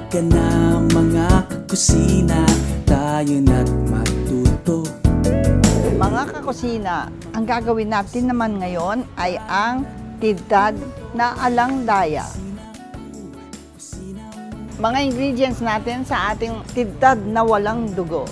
Halika na mga kakusina, tayo na't matuto. Mga kakusina, ang gagawin natin naman ngayon ay ang tidtad na alang-daya. Mga ingredients natin sa ating tidtad na walang dugo.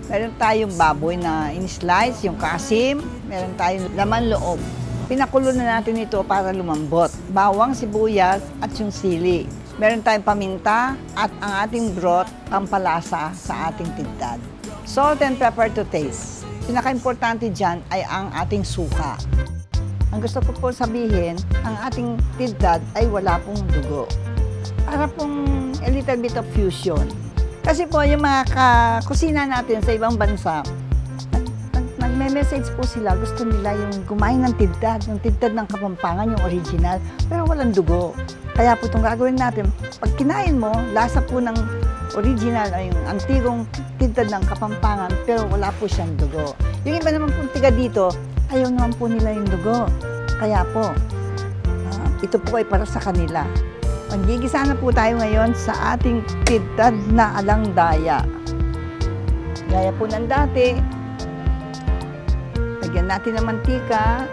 Meron tayong baboy na in-slice, yung kasim, meron tayong laman loob. Pinakulo na natin ito para lumambot. Bawang, sibuyas at yung sili. Meron tayong paminta at ang ating broth, pampalasa sa ating tidtad. Salt and pepper to taste. Pinaka-importante dyan ay ang ating suka. Ang gusto ko po sabihin, ang ating tidtad ay wala pong dugo. Para pong a little bit of fusion. Kasi po yung mga kakusina natin sa ibang bansa, nagme-message po sila, gusto nila yung kumain ng tidtad ng Kapampangan, yung original, pero walang dugo. Kaya po itong gagawin natin, pag kinain mo, lasa po ng original ay yung antigong tidtad ng Kapampangan, pero wala po siyang dugo. Yung iba naman po tiga dito, ayaw naman po nila yung dugo. Kaya po, ito po ay para sa kanila. Magigisa na po tayo ngayon sa ating tidtad na alang-daya. Gaya po ng dati, lagyan natin ng mantika,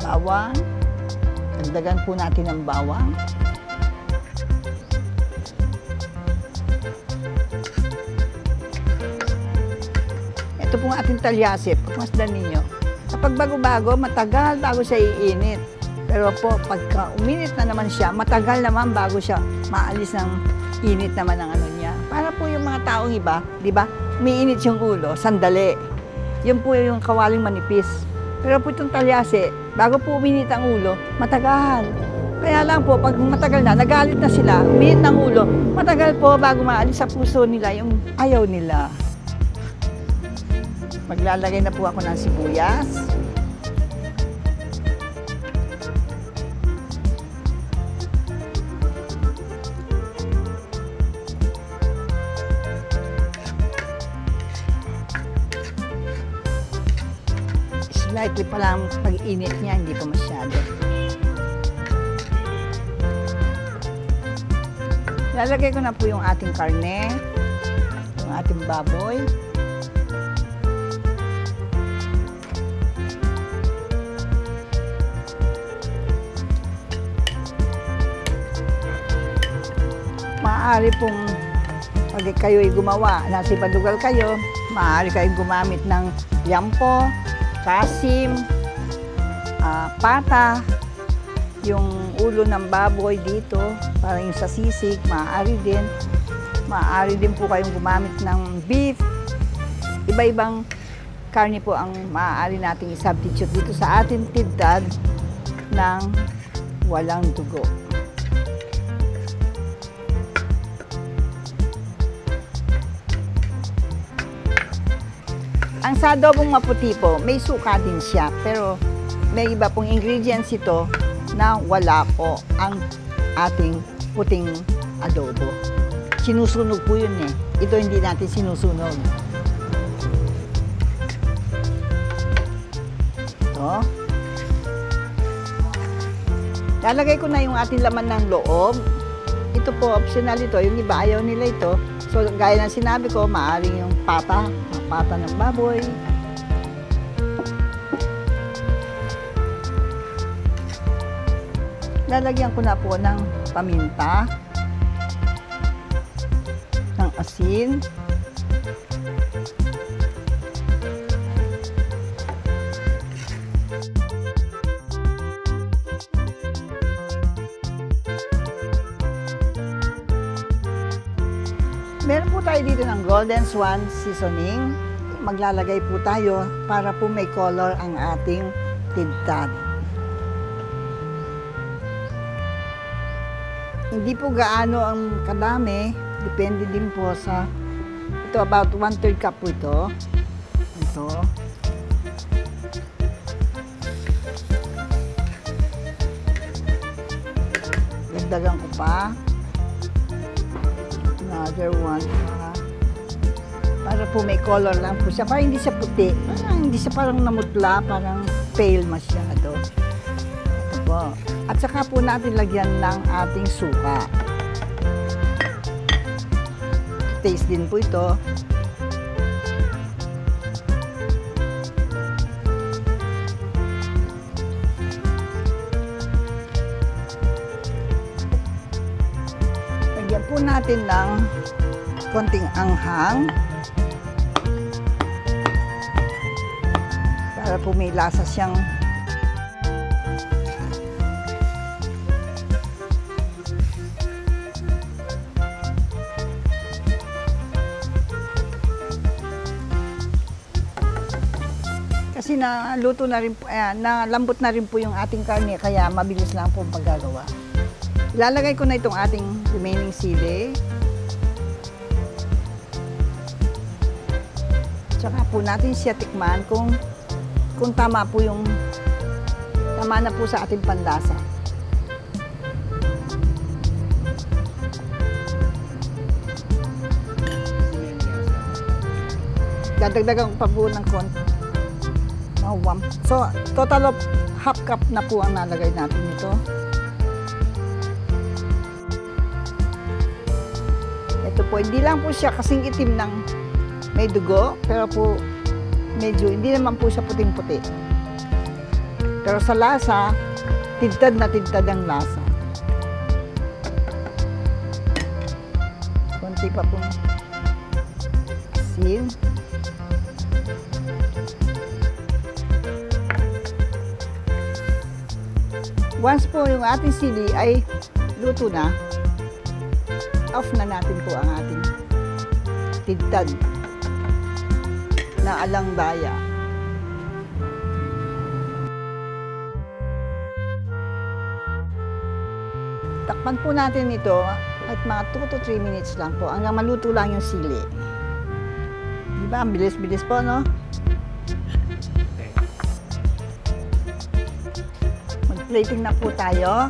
bawang, dagdagan po natin ng bawang. Ito po ang ating talyasip, masdan ninyo. Kapag bago-bago, matagal bago siya iinit. Pero po, pagka uminit na naman siya, matagal naman bago siya maalis ng init naman ng ano niya. Para po yung mga taong iba, di ba, umiinit yung ulo, sandali. Yun po yung kawaling manipis. Pero po itong talyase, bago po uminit ang ulo, matagal. Kaya lang po, pag matagal na, nagalit na sila, uminit ng ulo, matagal po bago maalis sa puso nila yung ayaw nila. Maglalagay na po ako ng sibuyas. Slightly pa lang pag-init niya, hindi pa masyado. Lalagay ko na po yung ating karne, yung ating baboy. Maaari pong pag kayo'y gumawa, nasa ibang lugar kayo, maaari kayong gumamit ng yampo, kasim, pata, yung ulo ng baboy dito, parang yung sa sisig, maaari din. Maaari din po kayong gumamit ng beef. Iba-ibang karne po ang maaari nating i-substitute dito sa ating tidtad ng walang dugo. Ang sa adobong maputi po, may suka din siya, pero may iba pong ingredients ito na wala po ang ating puting adobo. Sinusunog po yun eh. Ito hindi natin sinusunog. Ito. Lalagay ko na yung ating laman ng loob. Ito po, optional ito. Yung iba ayaw nila ito. So, gaya ng sinabi ko, maaaring yung pata ng baboy. Lalagyan ko na po ng paminta, ng asin, meron po tayo dito ng Golden Swan seasoning. Maglalagay po tayo para po may color ang ating tidtad. Hindi po gaano ang kadami. Depende din po sa... Ito, about 1/3 cup po ito. Ito. Dagdagan ko pa. Another one. Para po may color lang po siya. Parang hindi siya puti. Parang hindi siya parang namutla. Parang pale masyado. Ito po. po. At saka po natin lagyan ng ating suka. Taste din po ito. Lagyan po natin ng konting anghang para po may lasa siyang kasi naluto na rin po, nalambot na rin po yung ating karne, kaya mabilis lang po ang paggagawa. Ilalagay ko na itong ating remaining sili. Tsaka po natin siya tikman kung tama po tama na po sa ating panlasa. Dadagdagan ko pa po ng konti. So, total of half cup na po ang nalagay natin ito. Ito po, hindi lang po siya kasing itim ng may dugo, pero po medyo, hindi naman po siya puting-puti. Pero sa lasa, tintad na tintad ang lasa. Konti pa po asin. Once po yung ating sili ay luto na, off na natin po ang ating tintad na alang daya. Takpan po natin ito at mga 2 to 3 minutes lang po hanggang maluto lang yung sili. Diba? Ang bilis-bilis po, no? Mag-plating na po tayo.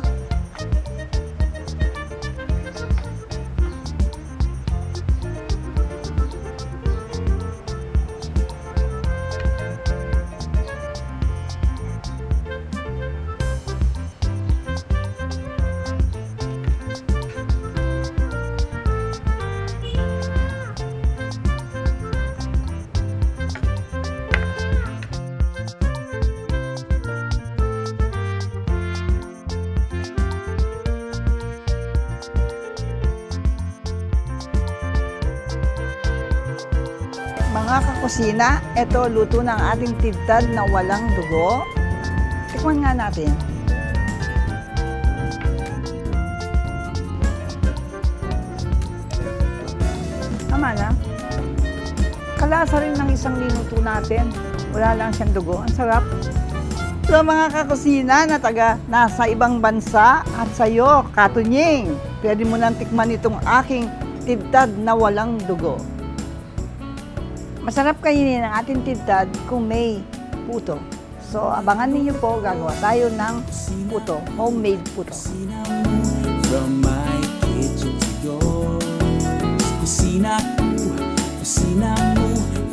Mga kakusina, ito luto ng ating tintad na walang dugo. Tikman nga natin. Tama na. Kalasa rin ng isang linuto natin. Wala lang siyang dugo. Ang sarap. So mga kakusina na nasa ibang bansa at sa'yo, Katunying, pwede mo nang tikman itong aking tintad na walang dugo. Masarap kainin ang ating tintad kung may puto. So, abangan ninyo po, gagawa tayo ng puto, homemade puto. From my kitchen to yours, kusina mo.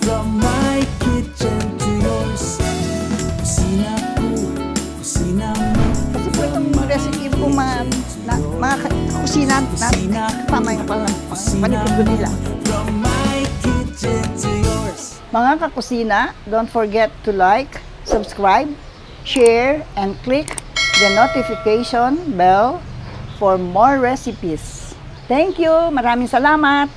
From my kitchen to yours, kusina mo. Kasi po itong recipe po mga kusina na pamaya pa lang, panipid nila. From my kitchen to yours. Mga kakusina, don't forget to like, subscribe, share, and click the notification bell for more recipes. Thank you! Maraming salamat!